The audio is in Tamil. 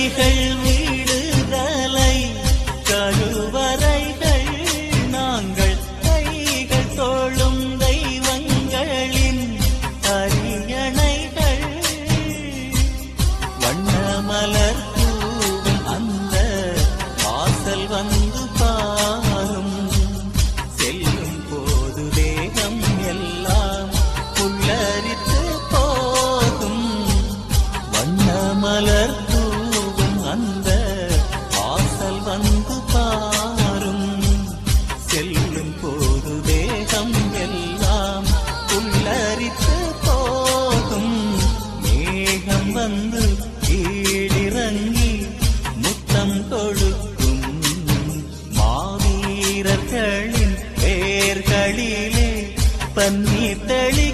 சிறைகள் விடுதலை கருவறைகள் நாங்கள் கைகள் தோளும் தெய்வங்களின் அரியணைகள் வண்ணமலர் தூவும் அந்த வாசல் வந்து பாரும் செல்லும் போது தேகம் எல்லாம் புல்லரித்து போகும் வண்ணமலர் தூவும் அந்த வாசல் வந்து பாரும் செல்லும் போது தேகம் எல்லாம் புல்லரித்து போகும் மேகம் வந்து கீழிறங்கி முத்தம் கொடுக்கும் மாவீரர்களின் பெயர்களிலே பன்னீர் தெளி